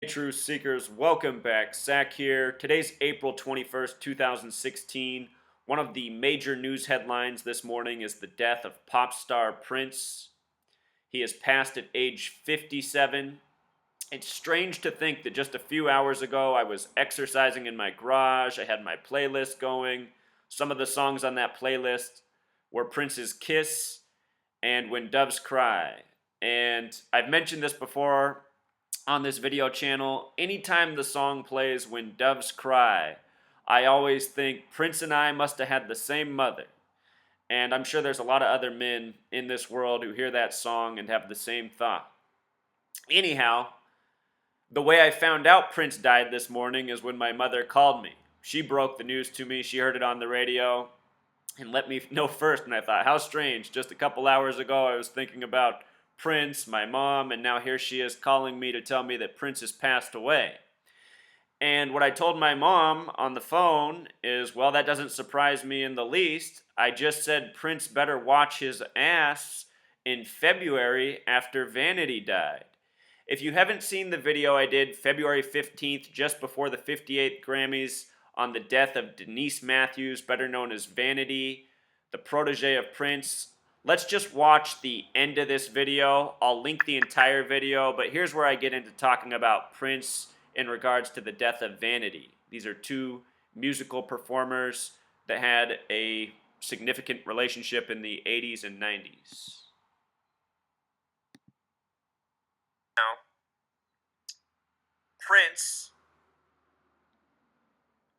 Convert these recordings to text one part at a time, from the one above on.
Hey, Truth Seekers, welcome back. Zach here. Today's April 21st, 2016. One of the major news headlines this morning is the death of pop star Prince. He has passed at age 57. It's strange to think that just a few hours ago I was exercising in my garage. I had my playlist going. Some of the songs on that playlist were Prince's Kiss and When Doves Cry. And I've mentioned this before on this video channel. Anytime the song plays When Doves Cry, I always think Prince and I must have had the same mother. And I'm sure there's a lot of other men in this world who hear that song and have the same thought. Anyhow, the way I found out Prince died this morning is when my mother called me. She broke the news to me. She heard it on the radio and let me know first. And I thought, how strange. Just a couple hours ago, I was thinking about Prince, my mom, and now here she is calling me to tell me that Prince has passed away. And what I told my mom on the phone is, well, that doesn't surprise me in the least. I just said Prince better watch his ass in February after Vanity died. If you haven't seen the video I did February 15th, just before the 58th Grammys, on the death of Denise Matthews, better known as Vanity, the protege of Prince, let's just watch the end of this video. I'll link the entire video, but here's where I get into talking about Prince in regards to the death of Vanity. These are two musical performers that had a significant relationship in the 80s and 90s. Now, Prince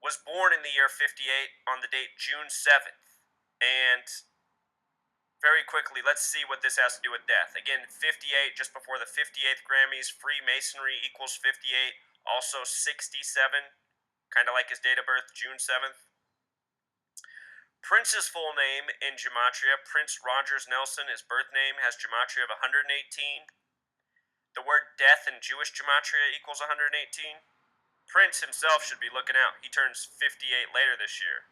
was born in the year 58 on the date June 7th. And very quickly, let's see what this has to do with death. Again, 58, just before the 58th Grammys, Freemasonry equals 58, also 67, kind of like his date of birth, June 7th. Prince's full name in gematria, Prince Rogers Nelson, his birth name has gematria of 118. The word death in Jewish gematria equals 118. Prince himself should be looking out. He turns 58 later this year.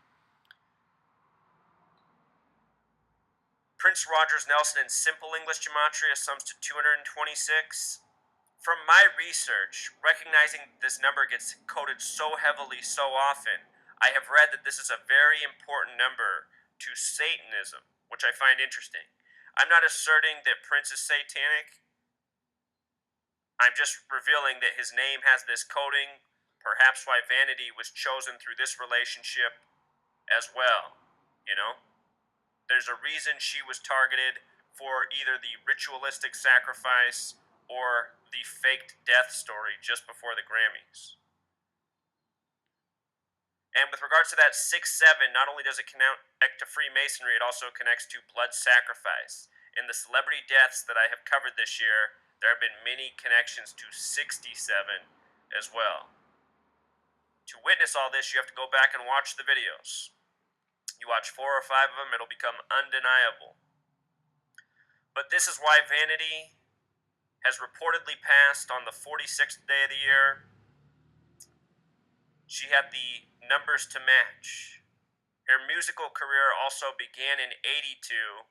Prince Rogers Nelson in simple English gematria sums to 226. From my research, recognizing this number gets coded so heavily so often, I have read that this is a very important number to Satanism, which I find interesting. I'm not asserting that Prince is satanic. I'm just revealing that his name has this coding, perhaps why Vanity was chosen through this relationship as well, you know? There's a reason she was targeted for either the ritualistic sacrifice or the faked death story just before the Grammys. And with regards to that 6-7, not only does it connect to Freemasonry, it also connects to blood sacrifice. In the celebrity deaths that I have covered this year, there have been many connections to 67 as well. To witness all this, you have to go back and watch the videos. You watch 4 or 5 of them, it'll become undeniable. But this is why Vanity has reportedly passed on the 46th day of the year. She had the numbers to match. Her musical career also began in 82.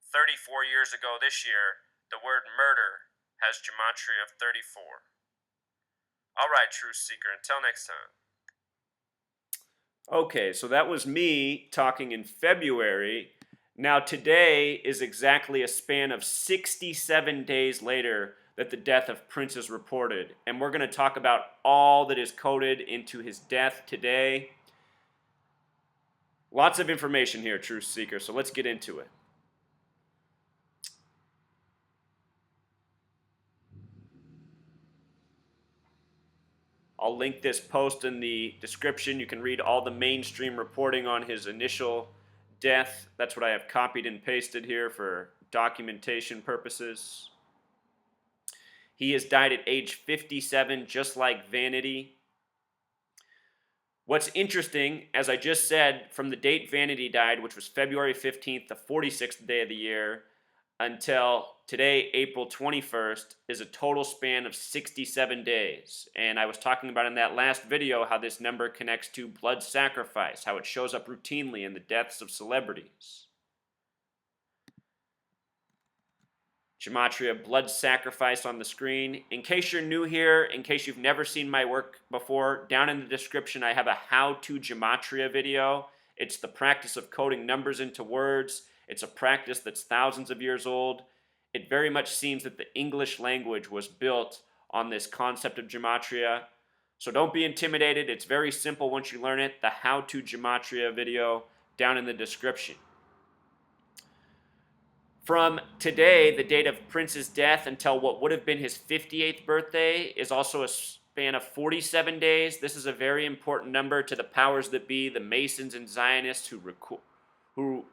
34 years ago this year, the word murder has gematria of 34. All right, Truth Seeker, until next time. Okay, so that was me talking in February. Now, today is exactly a span of 67 days later that the death of Prince is reported. And we're going to talk about all that is coded into his death today. Lots of information here, Truth Seeker, so let's get into it. I'll link this post in the description. You can read all the mainstream reporting on his initial death. That's what I have copied and pasted here for documentation purposes. He has died at age 57, just like Vanity. What's interesting, as I just said, from the date Vanity died, which was February 15th, the 46th day of the year, until today, April 21st, is a total span of 67 days. And I was talking about in that last video how this number connects to blood sacrifice, how it shows up routinely in the deaths of celebrities. Gematria blood sacrifice on the screen. In case you're new here, in case you've never seen my work before, down in the description I have a how-to Gematria video. It's the practice of coding numbers into words. It's a practice that's thousands of years old. It very much seems that the English language was built on this concept of Gematria. So don't be intimidated. It's very simple once you learn it. The how-to Gematria video down in the description. From today, the date of Prince's death, until what would have been his 58th birthday is also a span of 47 days. This is a very important number to the powers that be, the Masons and Zionists who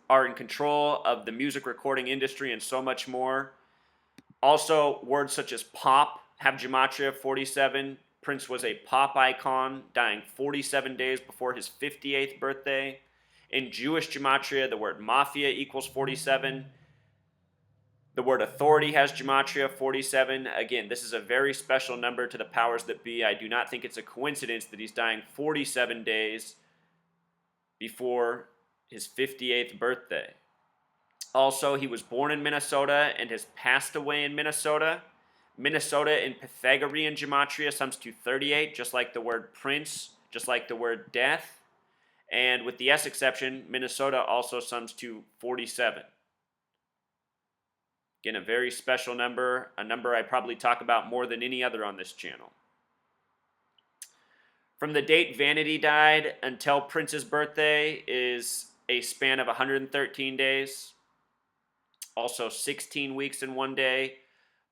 are in control of the music recording industry and so much more. Also, words such as pop have Gematria 47. Prince was a pop icon, dying 47 days before his 58th birthday. In Jewish Gematria, the word mafia equals 47. The word authority has Gematria 47. Again, this is a very special number to the powers that be. I do not think it's a coincidence that he's dying 47 days before his 58th birthday. Also, he was born in Minnesota and has passed away in Minnesota. Minnesota in Pythagorean Gematria sums to 38, just like the word prince, just like the word death. And with the S exception, Minnesota also sums to 47. Again, a very special number, a number I probably talk about more than any other on this channel. From the date Vanity died until Prince's birthday is a span of 113 days. Also 16 weeks in one day.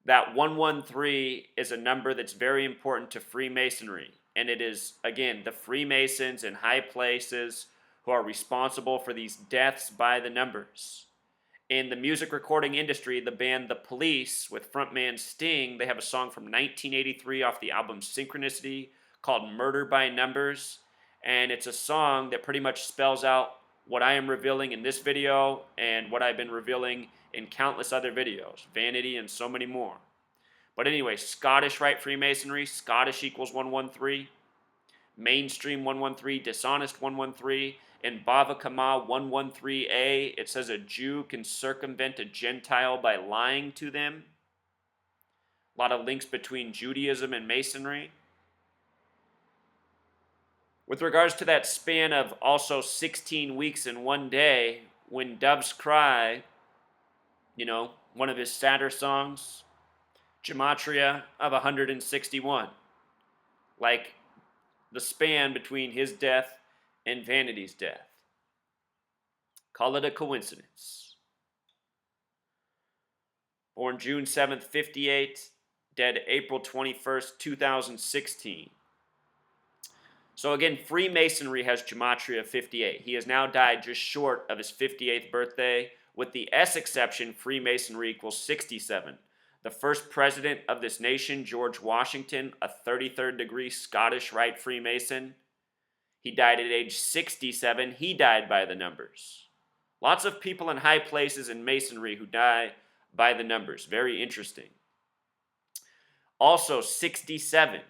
That 113 is a number that's very important to Freemasonry. And it is, again, the Freemasons in high places who are responsible for these deaths by the numbers. In the music recording industry, the band The Police, with frontman Sting, they have a song from 1983 off the album Synchronicity called Murder by Numbers. And it's a song that pretty much spells out what I am revealing in this video and what I've been revealing in countless other videos, Vanity and so many more. But anyway, Scottish Rite Freemasonry, Scottish equals 113. Mainstream 113, dishonest 113. In Bava Kama 113a, it says a Jew can circumvent a Gentile by lying to them. A lot of links between Judaism and Masonry. With regards to that span of also 16 weeks in one day, When Doves Cry, one of his sadder songs, Gematria of 161. Like the span between his death and Vanity's death. Call it a coincidence. Born June 7th, 58, dead April 21st, 2016. So again, Freemasonry has Gematria 58. He has now died just short of his 58th birthday. With the S exception, Freemasonry equals 67. The first president of this nation, George Washington, a 33rd degree Scottish Rite Freemason, he died at age 67. He died by the numbers. Lots of people in high places in Masonry who die by the numbers. Very interesting. Also, 67.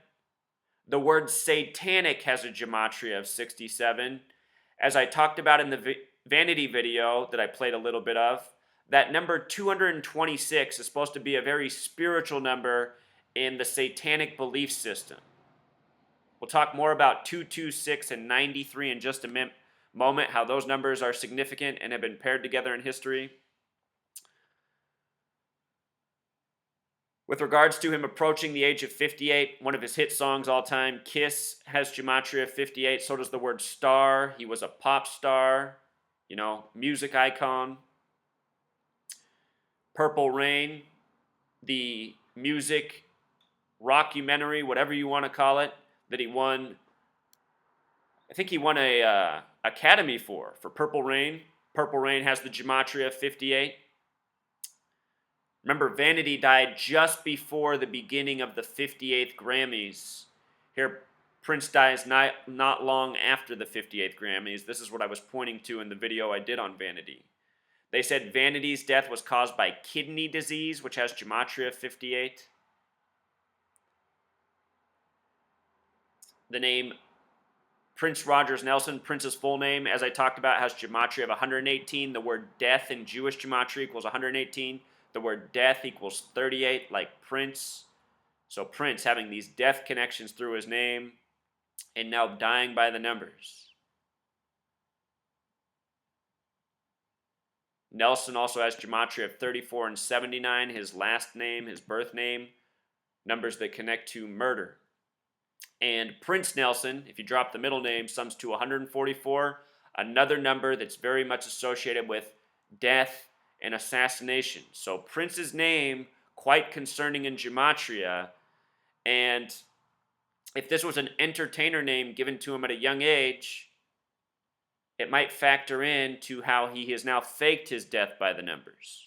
The word satanic has a Gematria of 67. As I talked about in the Vanity video that I played a little bit of, that number 226 is supposed to be a very spiritual number in the satanic belief system. We'll talk more about 226 and 93 in just a moment, how those numbers are significant and have been paired together in history. With regards to him approaching the age of 58, one of his hit songs all time, Kiss, has Gematria 58. So does the word star. He was a pop star, music icon. Purple Rain, the music rockumentary, whatever you want to call it, that he won. I think he won a Academy for Purple Rain. Purple Rain has the Gematria 58. Remember, Vanity died just before the beginning of the 58th Grammys. Here, Prince dies not long after the 58th Grammys. This is what I was pointing to in the video I did on Vanity. They said Vanity's death was caused by kidney disease, which has Gematria 58. The name Prince Rogers Nelson, Prince's full name, as I talked about, has Gematria of 118. The word death in Jewish Gematria equals 118. The word death equals 38, like Prince. So Prince having these death connections through his name and now dying by the numbers. Nelson also has gematria of 34 and 79, his last name, his birth name, numbers that connect to murder. And Prince Nelson, if you drop the middle name, sums to 144, another number that's very much associated with death and assassination. So Prince's name, quite concerning in gematria, and if this was an entertainer name given to him at a young age, it might factor into how he has now faked his death by the numbers.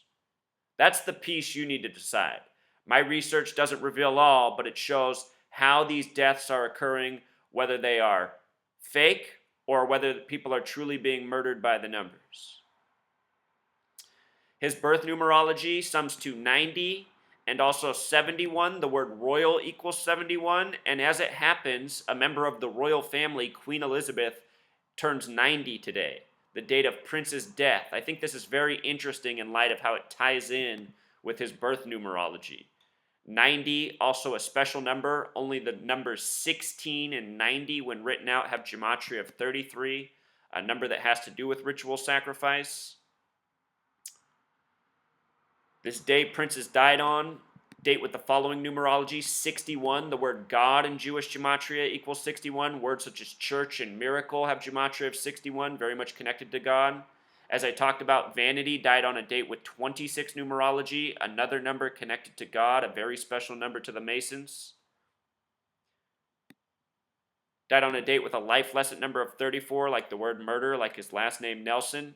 That's the piece you need to decide. My research doesn't reveal all, but it shows how these deaths are occurring, whether they are fake or whether people are truly being murdered by the numbers. His birth numerology sums to 90 and also 71. The word royal equals 71. And as it happens, a member of the royal family, Queen Elizabeth, turns 90 today, the date of Prince's death. I think this is very interesting in light of how it ties in with his birth numerology. 90, also a special number. Only the numbers 16 and 90, when written out, have gematria of 33, a number that has to do with ritual sacrifice. This day Prince died on, date with the following numerology: 61. The word God in Jewish gematria equals 61. Words such as church and miracle have gematria of 61, very much connected to God. As I talked about, Vanity died on a date with 26 numerology, another number connected to God, a very special number to the Masons. Died on a date with a life lesson number of 34, like the word murder, like his last name Nelson.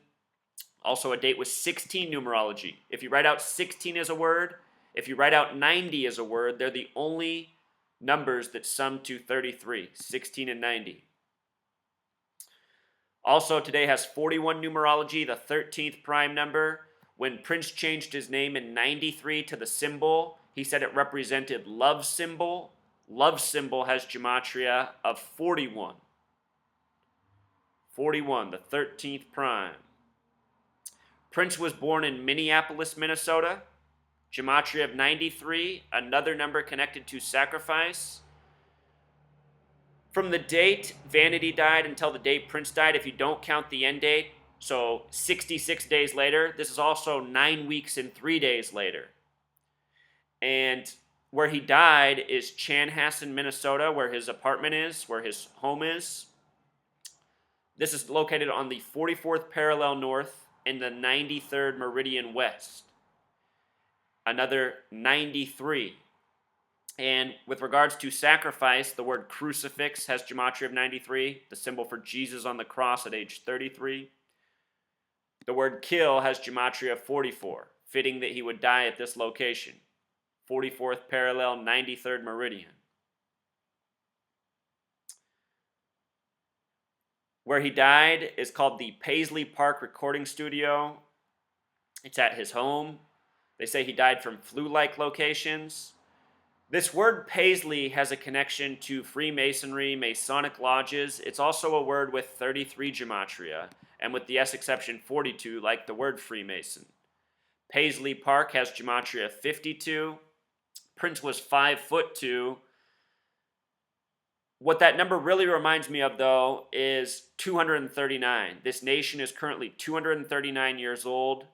Also a date with 16 numerology. If you write out 16 as a word, if you write out 90 as a word, they're the only numbers that sum to 33, 16 and 90. Also today has 41 numerology, the 13th prime number. When Prince changed his name in 93 to the symbol, he said it represented love symbol. Love symbol has gematria of 41. 41, the 13th prime. Prince was born in Minneapolis, Minnesota. Gematria of 93, another number connected to sacrifice. From the date Vanity died until the date Prince died, if you don't count the end date, so 66 days later, this is also 9 weeks and 3 days later. And where he died is Chanhassen, Minnesota, where his apartment is, where his home is. This is located on the 44th parallel north and the 93rd meridian west. Another 93. And with regards to sacrifice, the word crucifix has gematria of 93, the symbol for Jesus on the cross at age 33. The word kill has gematria of 44, fitting that he would die at this location. 44th parallel, 93rd meridian. Where he died is called the Paisley Park Recording Studio. It's at his home. They say he died from flu-like locations. This word Paisley has a connection to Freemasonry, Masonic lodges. It's also a word with 33 gematria, and with the S exception 42, like the word Freemason. Paisley Park has gematria 52. Prince was 5'2". What that number really reminds me of, though, is 239. This nation is currently 239 years old,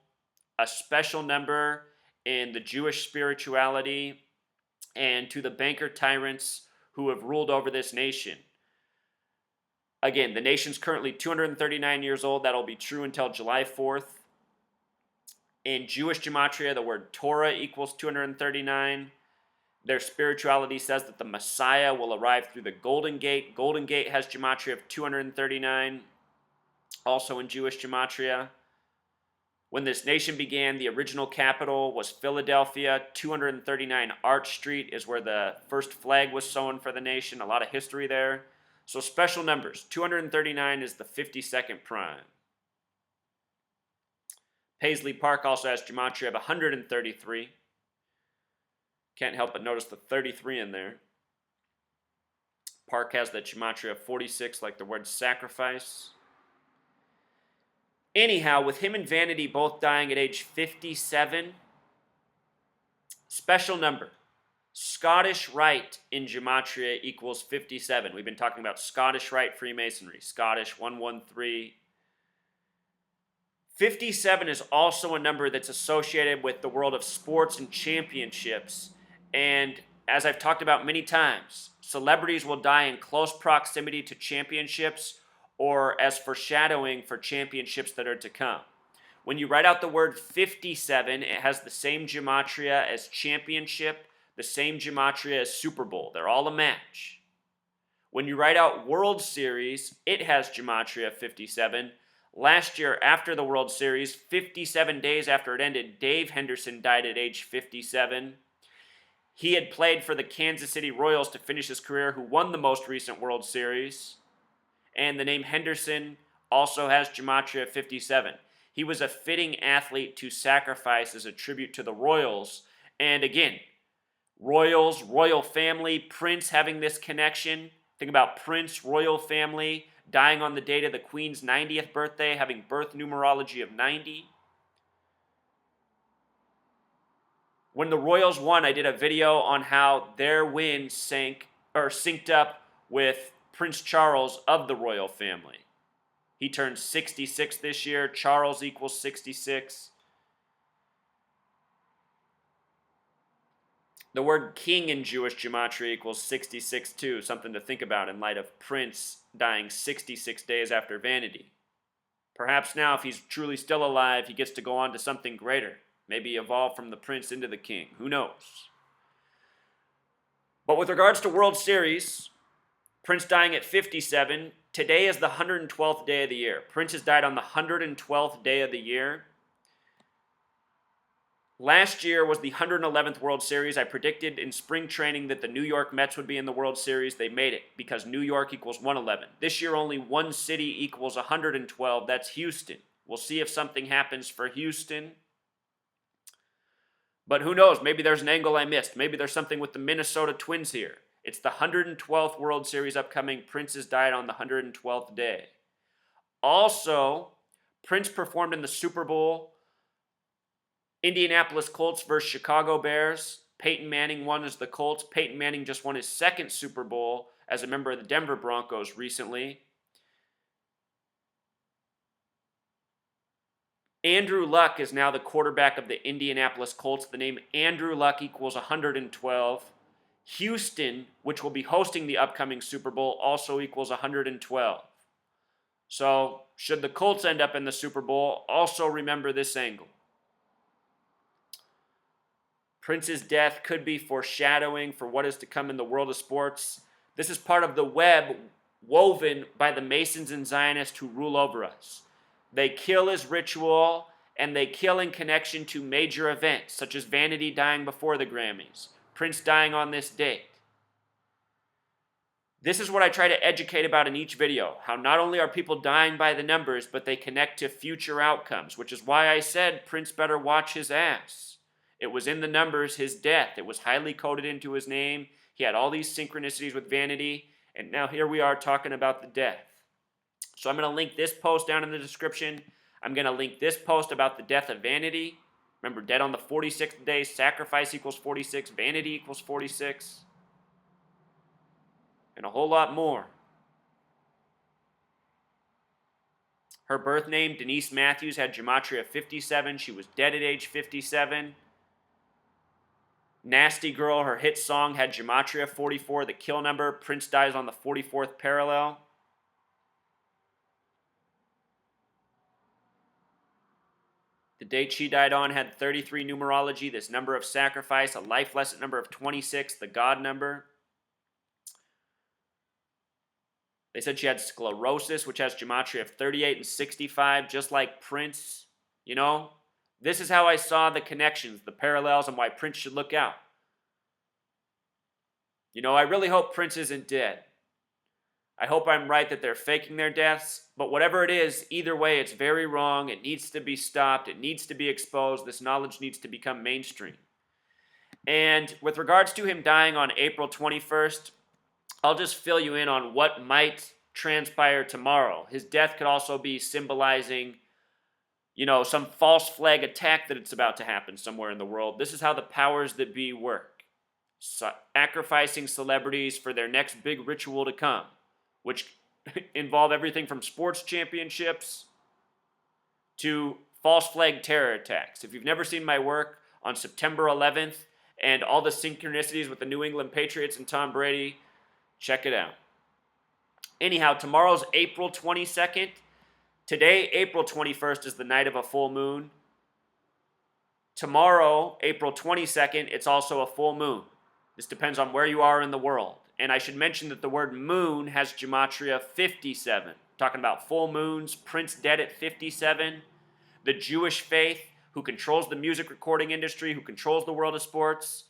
a special number in the Jewish spirituality and to the banker tyrants who have ruled over this nation. Again, the nation's currently 239 years old. That'll be true until July 4th. In Jewish gematria, the word Torah equals 239. Their spirituality says that the Messiah will arrive through the Golden Gate. Golden Gate has gematria of 239, also in Jewish gematria. When this nation began, the original capital was Philadelphia. 239 Arch Street is where the first flag was sewn for the nation. A lot of history there. So special numbers. 239 is the 52nd prime. Paisley Park also has gematria of 133. Can't help but notice the 33 in there. Park has the gematria of 46, like the word sacrifice. Anyhow, with him and Vanity both dying at age 57, Special number. Scottish Rite in Gematria equals 57. We've been talking about Scottish Rite Freemasonry. Scottish 113. 57 is also a number that's associated with the world of sports and championships. And as I've talked about many times, celebrities will die in close proximity to championships or as foreshadowing for championships that are to come. When you write out the word 57, it has the same gematria as championship, the same gematria as Super Bowl. They're all a match. When you write out World Series, it has gematria 57. Last year, after the World Series, 57 days after it ended, Dave Henderson died at age 57. He had played for the Kansas City Royals to finish his career, who won the most recent World Series. And the name Henderson also has gematria 57. He was a fitting athlete to sacrifice as a tribute to the Royals. And again, Royals, royal family, Prince having this connection. Think about Prince, royal family, dying on the date of the Queen's 90th birthday, having birth numerology of 90. When the Royals won, I did a video on how their win synced up with Prince Charles of the royal family. He turned 66 this year. Charles equals 66. The word king in Jewish gematria equals 66 too, something to think about in light of Prince dying 66 days after Vanity. Perhaps now, if he's truly still alive, he gets to go on to something greater. Maybe evolve from the prince into the king. Who knows? But with regards to World Series, Prince dying at 57, today is the 112th day of the year. Prince has died on the 112th day of the year. Last year was the 111th World Series. I predicted in spring training that the New York Mets would be in the World Series. They made it because New York equals 111. This year only one city equals 112. That's Houston. We'll see if something happens for Houston. But who knows? Maybe there's an angle I missed. Maybe there's something with the Minnesota Twins here. It's the 112th World Series upcoming. Prince has died on the 112th day. Also, Prince performed in the Super Bowl. Indianapolis Colts versus Chicago Bears. Peyton Manning won as the Colts. Peyton Manning just won his second Super Bowl as a member of the Denver Broncos recently. Andrew Luck is now the quarterback of the Indianapolis Colts. The name Andrew Luck equals 112. Houston, which will be hosting the upcoming Super Bowl, also equals 112. So, should the Colts end up in the Super Bowl, also remember this angle. Prince's death could be foreshadowing for what is to come in the world of sports. This is part of the web woven by the Masons and Zionists who rule over us. They kill as ritual, and they kill in connection to major events, such as Vanity dying before the Grammys, Prince dying on this date. This is what I try to educate about in each video, how not only are people dying by the numbers, but they connect to future outcomes, which is why I said Prince better watch his ass. It was in the numbers, his death. It was highly coded into his name. He had all these synchronicities with Vanity, and now here we are talking about the death. So I'm going to link this post down in the description. I'm going to link this post about the death of Vanity. Remember, dead on the 46th day, sacrifice equals 46, vanity equals 46, and a whole lot more. Her birth name, Denise Matthews, had gematria 57. She was dead at age 57. Nasty Girl, her hit song, had gematria 44, the kill number. Prince dies on the 44th parallel. The date she died on had 33 numerology, this number of sacrifice, a life lesson number of 26, the God number. They said she had sclerosis, which has gematria of 38 and 65, just like Prince. You know, this is how I saw the connections, the parallels, and why Prince should look out. You know, I really hope Prince isn't dead. I hope I'm right that they're faking their deaths, but whatever it is, either way, it's very wrong. It needs to be stopped. It needs to be exposed. This knowledge needs to become mainstream. And with regards to him dying on April 21st, I'll just fill you in on what might transpire tomorrow. His death could also be symbolizing some false flag attack that it's about to happen somewhere in the world. This is how the powers that be work. Sacrificing celebrities for their next big ritual to come, which involve everything from sports championships to false flag terror attacks. If you've never seen my work on September 11th and all the synchronicities with the New England Patriots and Tom Brady, check it out. Anyhow, tomorrow's April 22nd. Today, April 21st, is the night of a full moon. Tomorrow, April 22nd, it's also a full moon. This depends on where you are in the world. And I should mention that the word moon has gematria 57. Talking about full moons, Prince dead at 57. The Jewish faith, who controls the music recording industry, who controls the world of sports.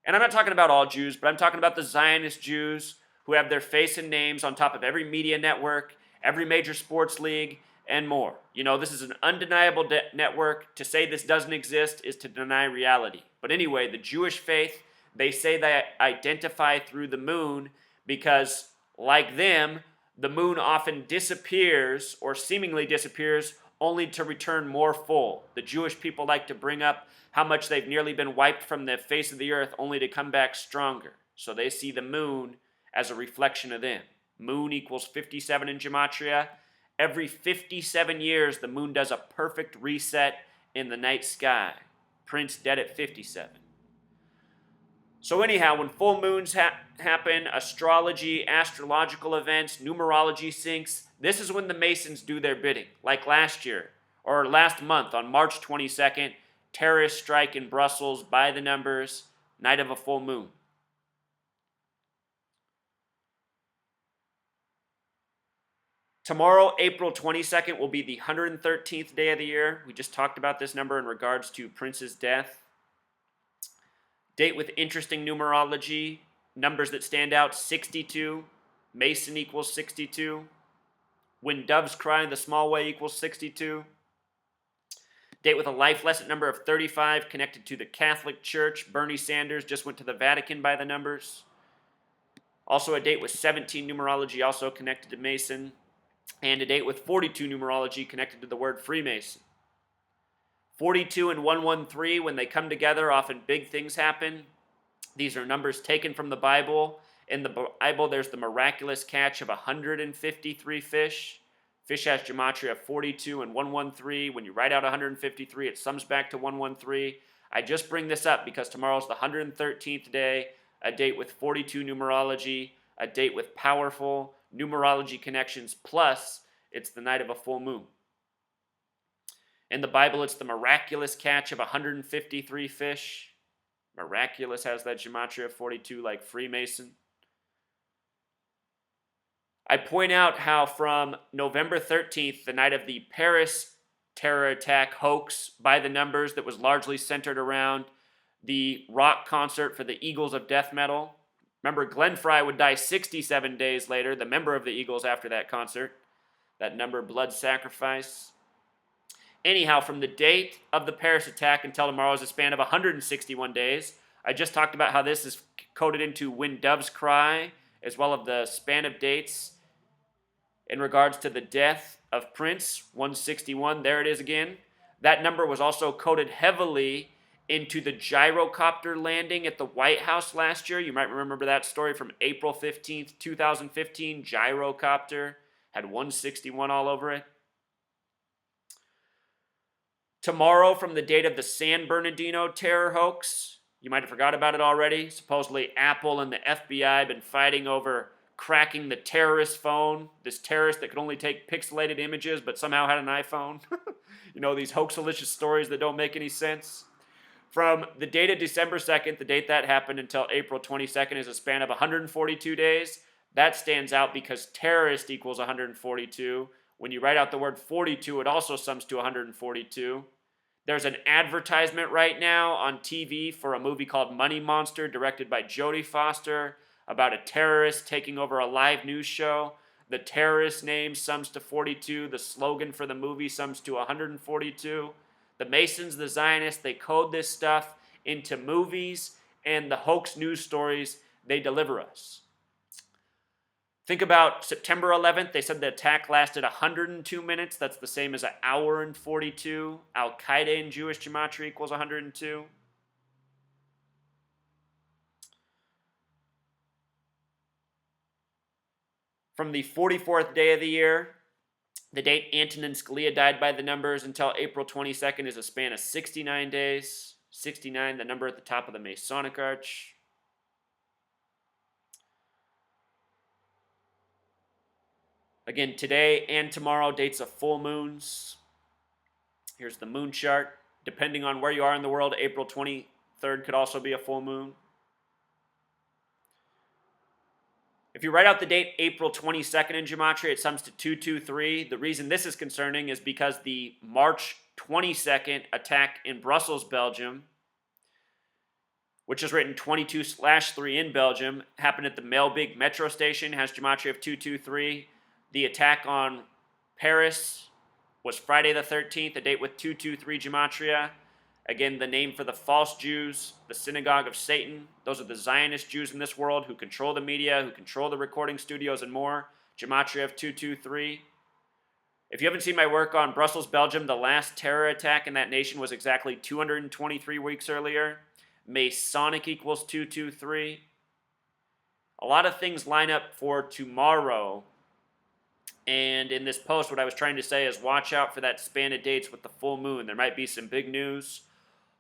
And I'm not talking about all Jews, but I'm talking about the Zionist Jews who have their face and names on top of every media network, every major sports league, and more. This is an undeniable network. To say this doesn't exist is to deny reality. But anyway, the Jewish faith, they say they identify through the moon because, like them, the moon often disappears or seemingly disappears only to return more full. The Jewish people like to bring up how much they've nearly been wiped from the face of the earth only to come back stronger. So they see the moon as a reflection of them. Moon equals 57 in gematria. Every 57 years, the moon does a perfect reset in the night sky. Prince dead at 57. So anyhow, when full moons happen, astrology, astrological events, numerology syncs, this is when the Masons do their bidding. Like last year, or last month on March 22nd, terrorist strike in Brussels by the numbers, night of a full moon. Tomorrow, April 22nd, will be the 113th day of the year. We just talked about this number in regards to Prince's death. Date with interesting numerology. Numbers that stand out, 62. Mason equals 62. When doves cry, the small way equals 62. Date with a life lesson number of 35, connected to the Catholic Church. Bernie Sanders just went to the Vatican by the numbers. Also a date with 17 numerology, also connected to Mason. And a date with 42 numerology, connected to the word Freemason. 42 and 113, when they come together, often big things happen. These are numbers taken from the Bible. In the Bible, there's the miraculous catch of 153 fish. Fish has gematria of 42 and 113. When you write out 153, it sums back to 113. I just bring this up because tomorrow's the 113th day, a date with 42 numerology, a date with powerful numerology connections, plus it's the night of a full moon. In the Bible, it's the miraculous catch of 153 fish. Miraculous has that gematria of 42, like Freemason. I point out how from November 13th, the night of the Paris terror attack hoax by the numbers that was largely centered around the rock concert for the Eagles of death metal. Remember, Glenn Frey would die 67 days later, the member of the Eagles, after that concert. That number, blood sacrifice. Anyhow, from the date of the Paris attack until tomorrow is a span of 161 days. I just talked about how this is coded into When Doves Cry, as well as the span of dates in regards to the death of Prince, 161. There it is again. That number was also coded heavily into the gyrocopter landing at the White House last year. You might remember that story from April 15th, 2015. Gyrocopter had 161 all over it. Tomorrow, from the date of the San Bernardino terror hoax, you might have forgot about it already. Supposedly, Apple and the FBI have been fighting over cracking the terrorist phone. This terrorist that could only take pixelated images but somehow had an iPhone. These hoaxalicious stories that don't make any sense. From the date of December 2nd, the date that happened, until April 22nd is a span of 142 days. That stands out because terrorist equals 142. When you write out the word 42, it also sums to 142. There's an advertisement right now on TV for a movie called Money Monster, directed by Jodie Foster, about a terrorist taking over a live news show. The terrorist name sums to 42. The slogan for the movie sums to 142. The Masons, the Zionists, they code this stuff into movies and the hoax news stories they deliver us. Think about September 11th. They said the attack lasted 102 minutes. That's the same as an hour and 42. Al-Qaeda in Jewish gematria equals 102. From the 44th day of the year, the date Antonin Scalia died by the numbers, until April 22nd is a span of 69 days. 69, the number at the top of the Masonic arch. Again, today and tomorrow, dates of full moons. Here's the moon chart. Depending on where you are in the world, April 23rd could also be a full moon. If you write out the date April 22nd in gematria, it sums to 223. The reason this is concerning is because the March 22nd attack in Brussels, Belgium, which is written 22/3 in Belgium, happened at the Melbig metro station, has gematria of 223. The attack on Paris was Friday the 13th, a date with 223 gematria. Again, the name for the false Jews, the synagogue of Satan. Those are the Zionist Jews in this world who control the media, who control the recording studios and more. Gematria of 223. If you haven't seen my work on Brussels, Belgium, the last terror attack in that nation was exactly 223 weeks earlier. Masonic equals 223. A lot of things line up for tomorrow. And in this post, what I was trying to say is watch out for that span of dates with the full moon. There might be some big news.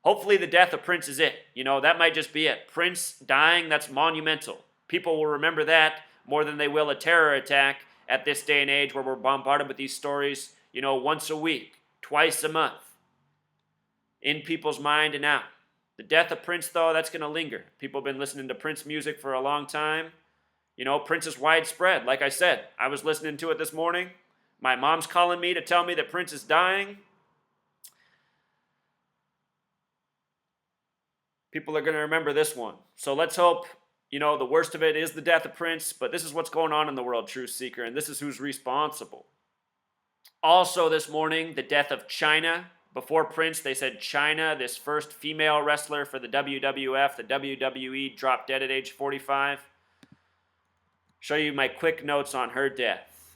Hopefully the death of Prince is it. You know, that might just be it. Prince dying, that's monumental. People will remember that more than they will a terror attack at this day and age where we're bombarded with these stories, you know, once a week, twice a month, in people's mind and out. The death of Prince, though, that's going to linger. People have been listening to Prince music for a long time. You know, Prince is widespread. Like I said, I was listening to it this morning. My mom's calling me to tell me that Prince is dying. People are going to remember this one. So let's hope, you know, the worst of it is the death of Prince, but this is what's going on in the world, Truth Seeker, and this is who's responsible. Also this morning, the death of China. Before Prince, they said China, this first female wrestler for the WWF, the WWE, dropped dead at age 45. Show you my quick notes on her death.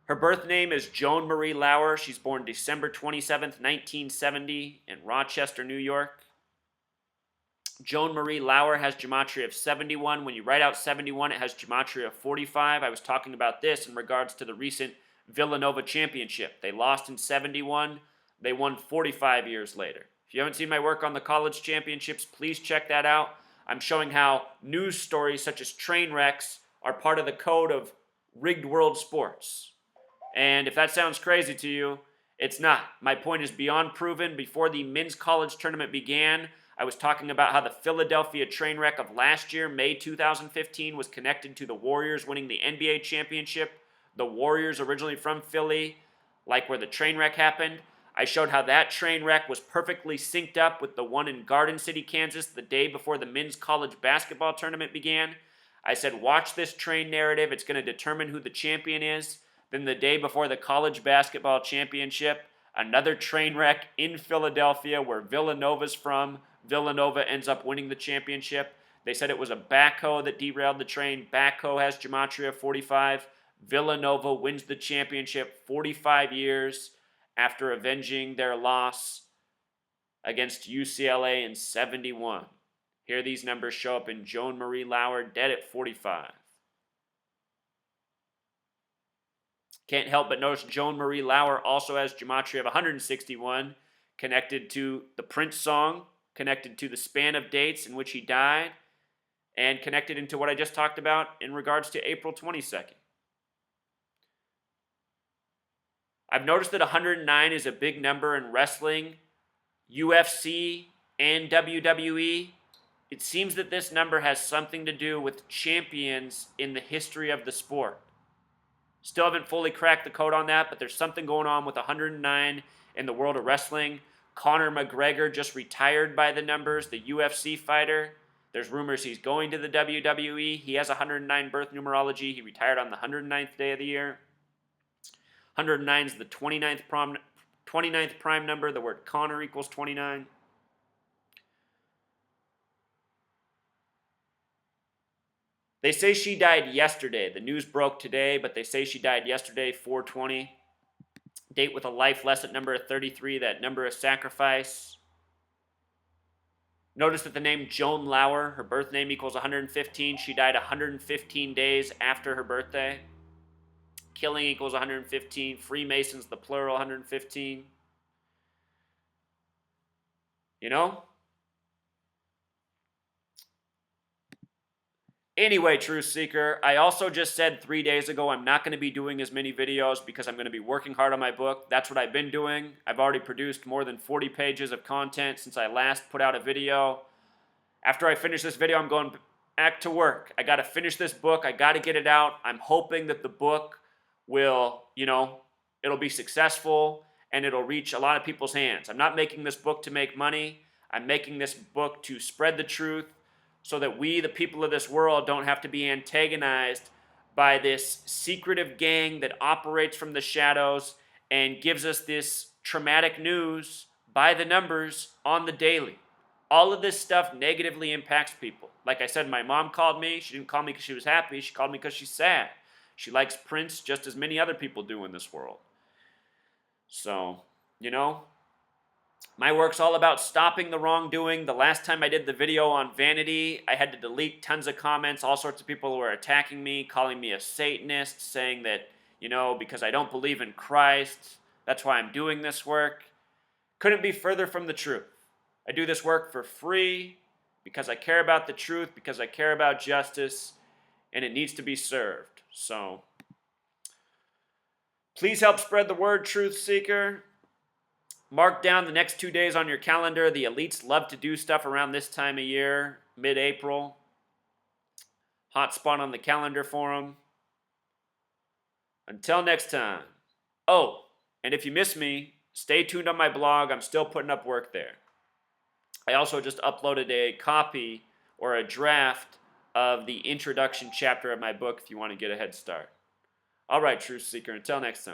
Her birth name is Joan Marie Lauer. She's born December 27th, 1970 in Rochester, New York. Joan Marie Lauer has gematria of 71. When you write out 71, it has gematria of 45. I was talking about this in regards to the recent Villanova championship. They lost in 71. They won 45 years later. If you haven't seen my work on the college championships, please check that out. I'm showing how news stories such as train wrecks are part of the code of rigged world sports. And if that sounds crazy to you, it's not. My point is beyond proven. Before the men's college tournament began, I was talking about how the Philadelphia train wreck of last year, May 2015, was connected to the Warriors winning the NBA championship. The Warriors, originally from Philly, like where the train wreck happened. I showed how that train wreck was perfectly synced up with the one in Garden City, Kansas, the day before the men's college basketball tournament began. I said, watch this train narrative. It's going to determine who the champion is. Then the day before the college basketball championship, another train wreck in Philadelphia where Villanova's from. Villanova ends up winning the championship. They said it was a backhoe that derailed the train. Backhoe has gematria 45. Villanova wins the championship 45 years after avenging their loss against UCLA in 71. Here these numbers show up in Joan Marie Lauer, dead at 45. Can't help but notice Joan Marie Lauer also has gematria of 161, connected to the Prince song, connected to the span of dates in which he died, and connected into what I just talked about in regards to April 22nd. I've noticed that 109 is a big number in wrestling, UFC, and WWE. It seems that this number has something to do with champions in the history of the sport. Still haven't fully cracked the code on that, but there's something going on with 109 in the world of wrestling. Conor McGregor just retired by the numbers, the UFC fighter. There's rumors he's going to the WWE. He has 109 birth numerology. He retired on the 109th day of the year. 109 is the 29th prime number. The word Conor equals 29. They say she died yesterday. The news broke today, but they say she died yesterday, 4/20. Date with a life lesson number 33, that number of sacrifice. Notice that the name Joan Lauer, her birth name equals 115. She died 115 days after her birthday. Killing equals 115. Freemasons, the plural, 115. You know? Anyway, Truth Seeker, I also just said 3 days ago I'm not going to be doing as many videos because I'm going to be working hard on my book. That's what I've been doing. I've already produced more than 40 pages of content since I last put out a video. After I finish this video, I'm going back to work. I got to finish this book. I got to get it out. I'm hoping that the book will, it'll be successful and it'll reach a lot of people's hands. I'm not making this book to make money. I'm making this book to spread the truth so that we, the people of this world, don't have to be antagonized by this secretive gang that operates from the shadows and gives us this traumatic news by the numbers on the daily. All of this stuff negatively impacts people. Like I said, my mom called me. She didn't call me because she was happy. She called me because she's sad. She likes Prince just as many other people do in this world. So, my work's all about stopping the wrongdoing. The last time I did the video on Vanity, I had to delete tons of comments. All sorts of people were attacking me, calling me a Satanist, saying that, because I don't believe in Christ, that's why I'm doing this work. Couldn't be further from the truth. I do this work for free because I care about the truth, because I care about justice, and it needs to be served. So, please help spread the word, Truth Seeker. Mark down the next 2 days on your calendar. The elites love to do stuff around this time of year, mid-April. Hot spot on the calendar for them. Until next time. Oh, and if you miss me, stay tuned on my blog. I'm still putting up work there. I also just uploaded a copy or a draft of the introduction chapter of my book if you want to get a head start. All right, Truth Seeker, until next time.